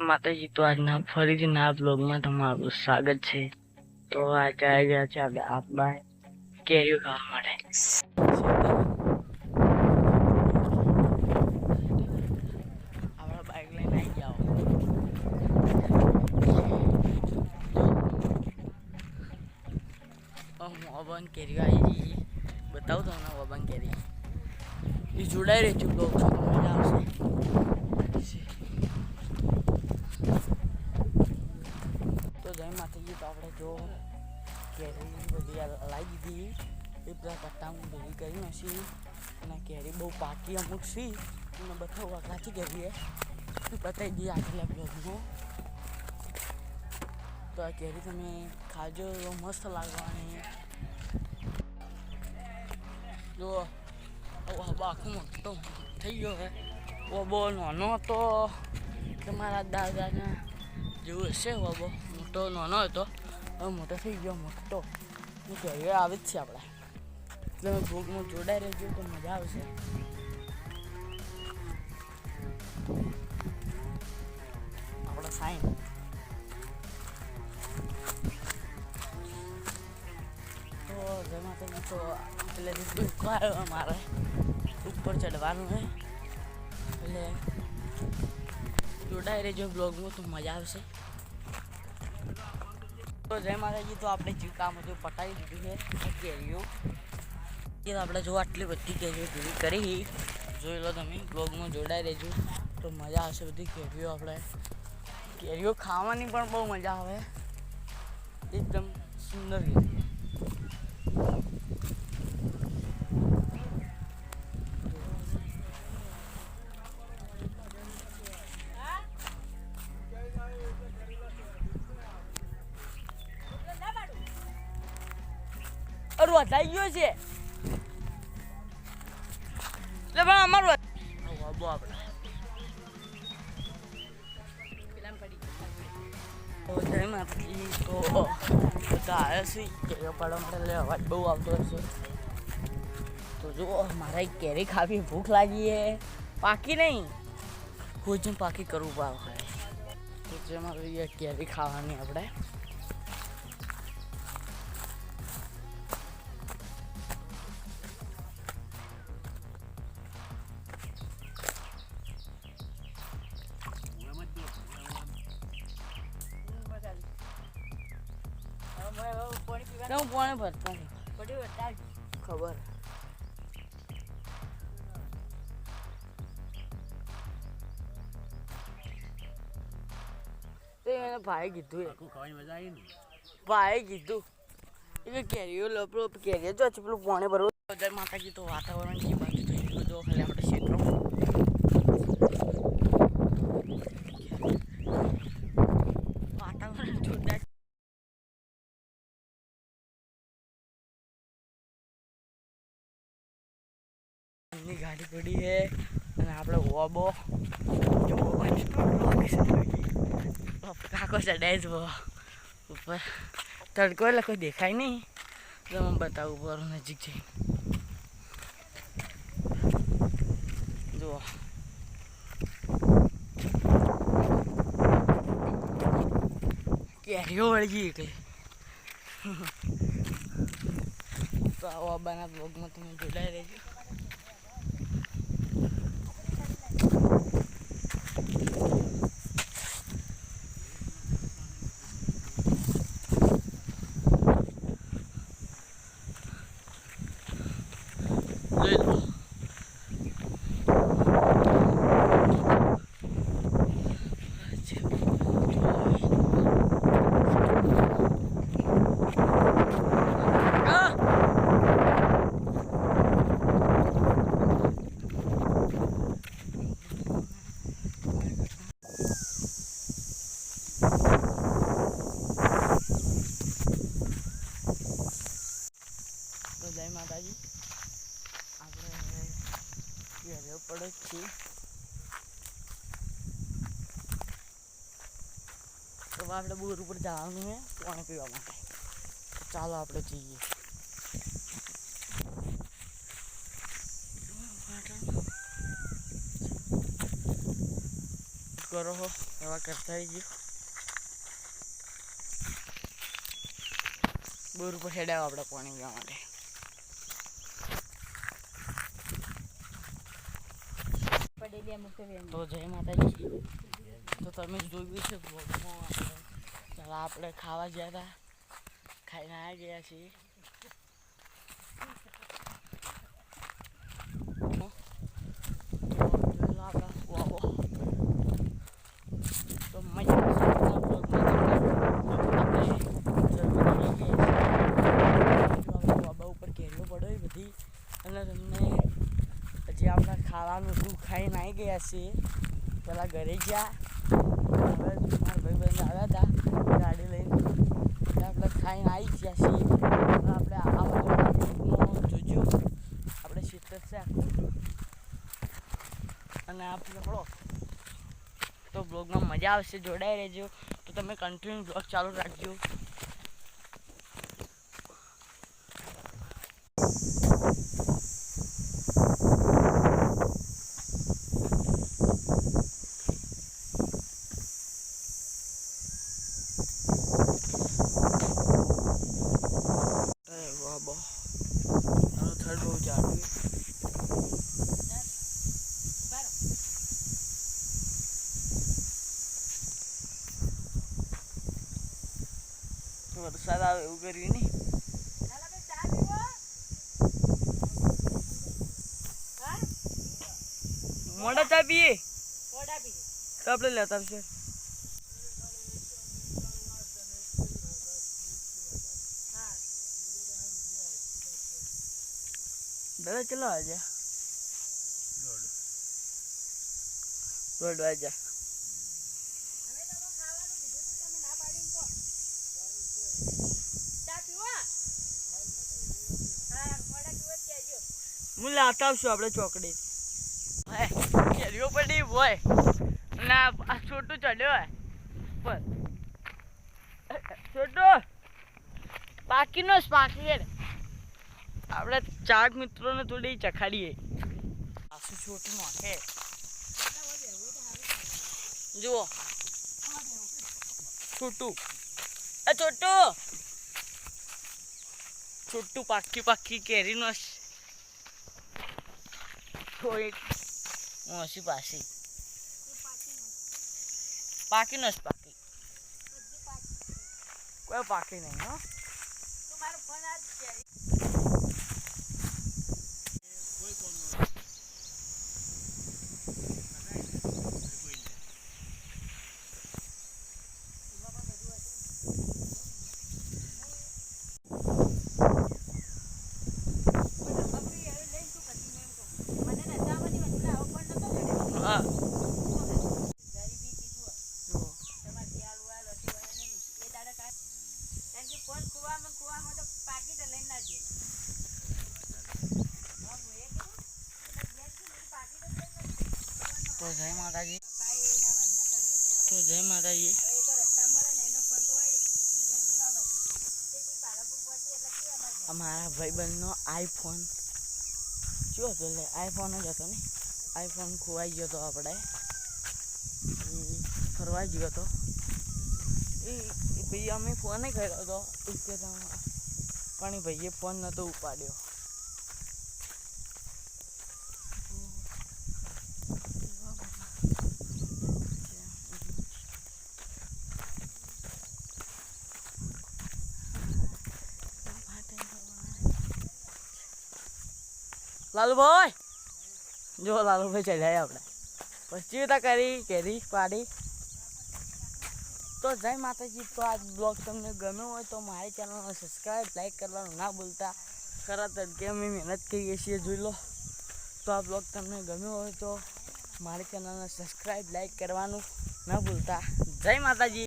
માતાજી, તો આજના ફરીથી ના બ્લોગમાં તમારું સ્વાગત છે। તો આજે આવી ગયા છે આપણે આપણા કેરીઓ ખાવા માટે। આપણા બાઇક લઈને આવી જાઓ। વબન કેરીઓ આવી ગઈ, બતાવું તમને વબન કેરી। એ જોડાઈ રહી છે બ્લોગ, મજા આવશે। તો જય માતાજી। તો આપણે જો કેરી બધી લાવી દીધી, એ બધા કટ્ટામાં ભેગી કરી નાખી અને કેરી બહુ પાકી અમુક સી અને બધા વગાથી કરીએ બતાવી દઈએ આગલા બ્લોગમાં। તો આ કેરી તમે ખાજો, મસ્ત લાગવાની। જો આખો મોટો થઈ ગયો હે। બહુ નાનો હતો તમારા દાદાના જેવું હશે। બહુ મોટો નાનો હતો, હવે મોટો થઈ ગયો મોટો। કેરીઓ આવે જ છે આપણે, એટલે બ્લોગમાં જોડાઈ રહેજો તો મજા આવશે। આપણો સાઈન તો જય માતાજી। તો એટલે દુઃખ આવ્યો મારે ઉપર ચડવાનું હે, એટલે જોડાઈ રહેજો બ્લોગમાં તો મજા આવશે। તો જય માતાજી। તો આપણે જે કામ હતું પટાવી દીધું છે કેરીઓ, એ આપણે જો આટલી બધી કેરીઓ ભેગી કરી, જોઈ લો તમે બ્લોગમાં જોડાઈ રહેજો તો મજા આવશે। બધી કેરીઓ આપણે કેરીઓ ખાવાની પણ બહુ મજા આવે, એકદમ સુંદર કેરી। વધાઈ ગયો છે એટલે પણ અમારું બહુ આપણે જય માતાજી। તો બધા આવ્યા છે કેરીઓ પાડવા માટે, એટલે અવાજ બહુ આવતો હશે। તો જો મારે કેરી ખાવી, ભૂખ લાગી છે, પાકી નહીં ભોજન પાકી કરવું પડે। તો જેમાં કેરી ખાવાની આપણે હું પાણી ભરતા ખબર એને ભાઈ કીધું, ભાઈ કીધું એ કેરીઓ લપડો કેરીઓ જો પેલું પાણી ભરવું। જય માતાજી। તો વાતાવરણ જે બાજુ થઈ ગયું જો ખાલી આપણે ક્ષેત્રમાં વાતાવરણ જોરદાર। ની ગાડી પડી છે અને આપણે ઓબો કાકો ચડાય જ ઉપર તડકો, એટલે કોઈ દેખાય નહીં, તો હું બતાવું પર નજીક જઈને જુઓ। કેરીઓ વળગી એટલે તો આવો આબાના બ્લોગમાં તમે જોડાઈ રહેજો। જય માતાજી। આપણે કેરીઓ પડે જ છીએ, તો આપણે બોર ઉપર જવાનું છે પાણી પીવા માટે। તો ચાલો આપણે જઈએ। કરો એવા કરતા રહીજો. બોર ઉપર હેડાવ આપણે પાણી પીવા માટે. તો જય માતાજી. તો તમે જોયું છે બ્લોગમાં ચાલો આપણે ખાવા ગયા હતા, ખાઈને આવી ગયા છીએ. તો મજા ઉપર કેરીઓ પડ્યો બધી, અને તમને હજી આપણે ખાવાનું શું ખાઈને આવી ગયા છીએ. પેલા ઘરે ગયા, હવે મારા ભાઈબંધ આવ્યા હતા ગાડી લઈને, આપણે ખાઈને આવી ગયા છીએ. આપણે આ જોજો આપણે ક્ષેત્ર છે આખું, અને આપણે હળો તો બ્લોગમાં મજા આવશે, જોડાઈ રહેજો. તો તમે કન્ટિન્યુ બ્લોગ ચાલુ રાખજો. થર્ડ બહુ જાડું વરસાદ આવે એવું કર્યું નહીં. મોડા ચા પીએ તો આપણે લેતા આવશે. દાદા ચલો આજે 1:30 વાગ્યા. હું લાવતા આવશું આપણે ચોકડી. કેરીઓ પડી હોય અને આ છોટું ચડ્યો હોય પર છોટું પાકીનો જ પાકી. આપણે 4 મિત્રોને થોડી ચખાડીએ. આસુ છોટું નાખે જુઓ છોટું છોટું પાકી કેરીનો ઓછી પાસી પાકીનો જ પાકી, કોઈ પાકી નહીં. હો તો જય માતાજી. અમારા ભાઈબંધનો આઈફોન જો હતો, એટલે આઈફોન જ હતો ને, આઈફોન ખોવાઈ ગયો હતો. આપણે ફરવા ગયો હતો એ ભાઈ, અમે ફોન કર્યો હતો પણ એ ભાઈએ ફોન નહોતો ઉપાડ્યો. લાલુભાઈ જો લાલુભાઈ ચડ્યા આપણે પછી કરી કેરી પાડી. તો જય માતાજી. તો આ બ્લોગ તમને ગમ્યો હોય તો મારી ચેનલને સબસ્ક્રાઈબ લાઈક કરવાનું ના ભૂલતા. તરત જ કે અમે મહેનત કરીએ છીએ જોઈ લો. તો આ બ્લોગ તમને ગમ્યો હોય તો મારી ચેનલને સબસ્ક્રાઈબ લાઈક કરવાનું ના ભૂલતા. જય માતાજી.